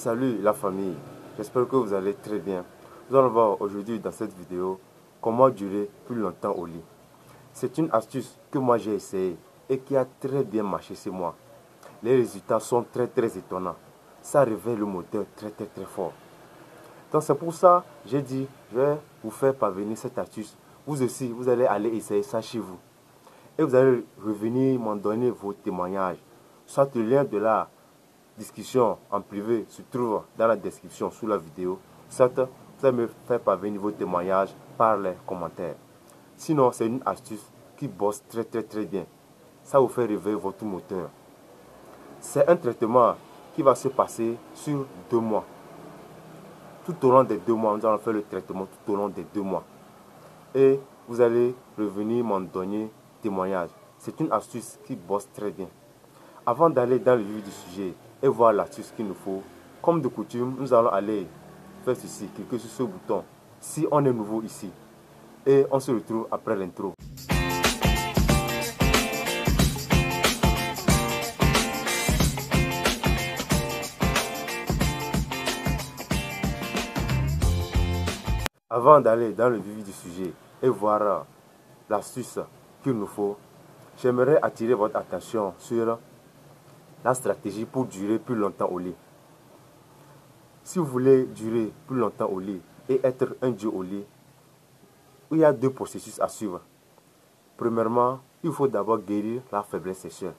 Salut la famille, j'espère que vous allez très bien. Nous allons voir aujourd'hui dans cette vidéo comment durer plus longtemps au lit. C'est une astuce que moi j'ai essayé et qui a très bien marché chez moi. Les résultats sont très étonnants. Ça réveille le moteur très fort. Donc c'est pour ça j'ai dit je vais vous faire parvenir cette astuce. Vous aussi vous allez aller essayer ça chez vous. Et vous allez revenir m'en donner vos témoignages. Soit le lien de la discussion en privé se trouve dans la description sous la vidéo. Soit vous allez me faire parvenir vos témoignages par les commentaires. Sinon, c'est une astuce qui bosse très bien. Ça vous fait réveiller votre moteur. C'est un traitement qui va se passer sur 2 mois. Tout au long des 2 mois, nous allons faire le traitement tout au long des 2 mois. Et vous allez revenir m'en donner témoignage. C'est une astuce qui bosse très bien. Avant d'aller dans le vif du sujet et voir l'astuce qu'il nous faut, comme de coutume, nous allons aller faire ceci, cliquer sur ce bouton si on est nouveau ici. Et on se retrouve après l'intro. Avant d'aller dans le vif du sujet et voir l'astuce qu'il nous faut, j'aimerais attirer votre attention sur la stratégie pour durer plus longtemps au lit. Si vous voulez durer plus longtemps au lit et être un dieu au lit, il y a 2 processus à suivre. Premièrement, il faut d'abord guérir la faiblesse sexuelle.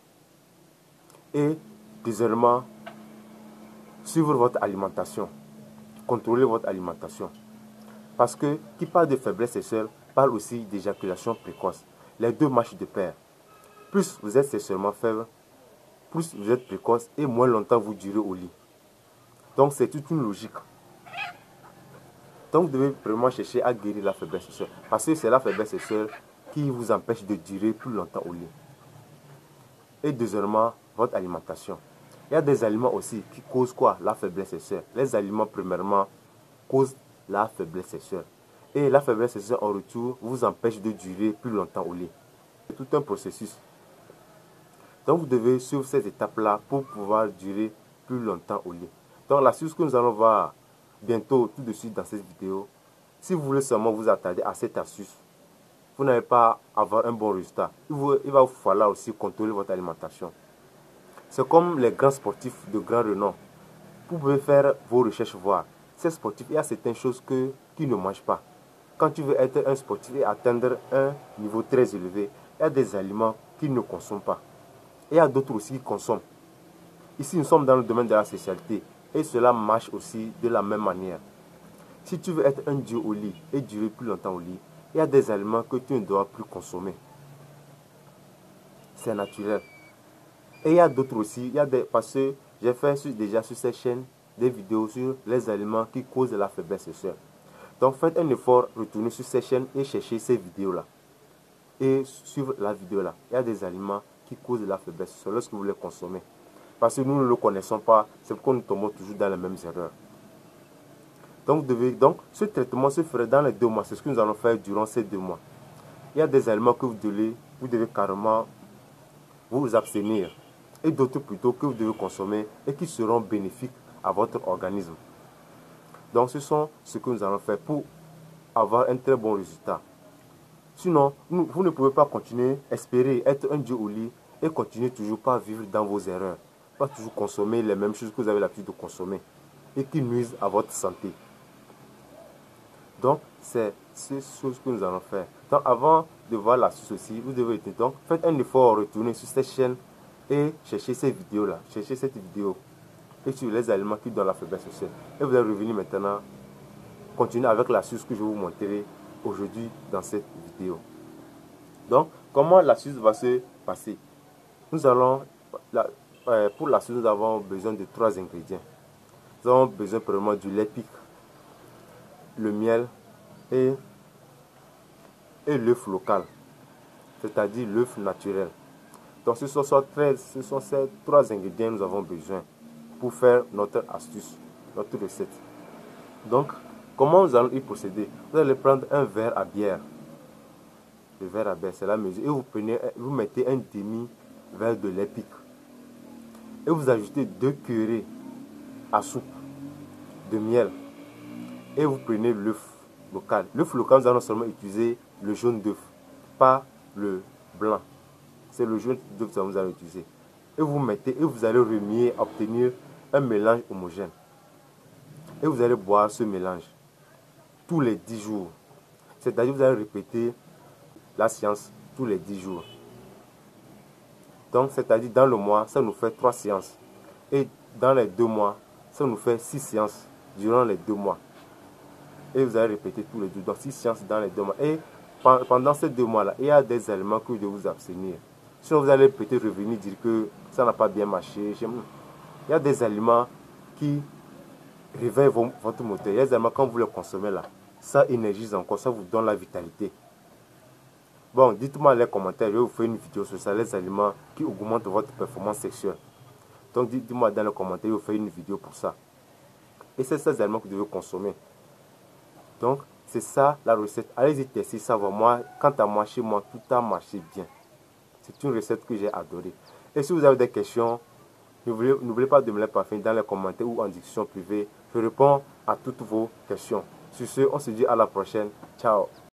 Et deuxièmement, suivre votre alimentation. Contrôler votre alimentation. Parce que qui parle de faiblesse sexuelle parle aussi d'éjaculation précoce. Les 2 marchent de pair. Plus vous êtes sexuellement faible, plus vous êtes précoce et moins longtemps vous durez au lit. Donc c'est toute une logique. Donc vous devez vraiment chercher à guérir la faiblesse sexuelle. Parce que c'est la faiblesse sexuelle qui vous empêche de durer plus longtemps au lit. Et deuxièmement, votre alimentation. Il y a des aliments aussi qui causent quoi? La faiblesse sexuelle. Les aliments premièrement causent la faiblesse sexuelle. Et la faiblesse sexuelle en retour vous empêche de durer plus longtemps au lit. C'est tout un processus. Donc vous devez suivre ces étapes-là pour pouvoir durer plus longtemps au lit. Donc l'astuce que nous allons voir bientôt tout de suite dans cette vidéo, si vous voulez seulement vous attarder à cette astuce, vous n'allez pas avoir un bon résultat. Il va vous falloir aussi contrôler votre alimentation. C'est comme les grands sportifs de grand renom. Vous pouvez faire vos recherches voir. Ces sportifs, il y a certaines choses qu'ils ne mangent pas. Quand tu veux être un sportif et atteindre un niveau très élevé, il y a des aliments qu'ils ne consomment pas. Et il y a d'autres aussi qui consomment. Ici, nous sommes dans le domaine de la sexualité. Et cela marche aussi de la même manière. Si tu veux être un dieu au lit et durer plus longtemps au lit, il y a des aliments que tu ne dois plus consommer. C'est naturel. Et il y a d'autres aussi. Parce que j'ai fait déjà sur cette chaîne des vidéos sur les aliments qui causent la faiblesse sexuelle. Donc faites un effort, retournez sur cette chaîne et cherchez ces vidéos-là. Et suivre la vidéo-là. Il y a des aliments qui causent la faiblesse sexuelle lorsque vous les consommez. Parce que nous ne le connaissons pas, c'est pourquoi nous tombons toujours dans les mêmes erreurs. Donc ce traitement se ferait dans les 2 mois. C'est ce que nous allons faire durant ces 2 mois. Il y a des aliments que vous devez carrément vous abstenir. Et d'autres plutôt que vous devez consommer et qui seront bénéfiques à votre organisme. Donc ce sont ce que nous allons faire pour avoir un très bon résultat. Sinon, vous ne pouvez pas continuer, espérer être un dieu au lit et continuer toujours pas à vivre dans vos erreurs. Pas toujours consommer les mêmes choses que vous avez l'habitude de consommer et qui nuisent à votre santé. Donc, c'est ces choses que nous allons faire. Donc, avant de voir l'astuce aussi, vous devez donc faites un effort, retourner sur cette chaîne et chercher ces vidéos-là. Cherchez cette vidéo et sur les aliments qui donnent la faiblesse sexuelle. Et vous allez revenir maintenant, continuer avec l'astuce que je vais vous montrer aujourd'hui dans cette vidéo. Donc, comment l'astuce va se passer? Nous allons, pour l'astuce, nous avons besoin de 3 ingrédients. Nous avons besoin premièrement du lait pic, le miel et l'œuf local, c'est-à-dire l'œuf naturel. Donc ce sont ces 3 ingrédients que nous avons besoin pour faire notre astuce, notre recette. Donc, comment nous allons y procéder? Vous allez prendre un verre à bière. Le verre à bière, c'est la mesure. Et vous mettez un demi-verre de lait pic. Et vous ajoutez 2 cuillerées à soupe de miel. Et vous prenez l'œuf local. L'œuf local, nous allons seulement utiliser le jaune d'œuf, pas le blanc. C'est le jaune d'œuf que nous allons utiliser. Et vous mettez, et vous allez remuer, obtenir un mélange homogène. Et vous allez boire ce mélange tous les 10 jours. C'est-à-dire que vous allez répéter la séance tous les 10 jours. Donc, c'est-à-dire dans le mois, ça nous fait 3 séances. Et dans les 2 mois, ça nous fait 6 séances durant les 2 mois. Et vous allez répéter tous les 2. Donc 6 séances dans les 2 mois. Et pendant ces 2 mois-là, il y a des aliments que vous devez vous abstenir. Sinon, vous allez peut-être revenir dire que ça n'a pas bien marché. Il y a des aliments qui réveillent votre moteur. Il y a des aliments, quand vous les consommez là, ça énergise encore, ça vous donne la vitalité. Bon, dites-moi dans les commentaires, je vais vous faire une vidéo sur ça, les aliments qui augmentent votre performance sexuelle. Donc dites-moi dans les commentaires, je vais vous faire une vidéo pour ça. Et c'est ces aliments que vous devez consommer. Donc, c'est ça la recette. Allez-y tester ça. Moi, quant à moi, chez moi, tout a marché bien. C'est une recette que j'ai adorée. Et si vous avez des questions, n'oubliez pas de me les partager dans les commentaires ou en discussion privée. Je réponds à toutes vos questions. Sur ce, on se dit à la prochaine. Ciao.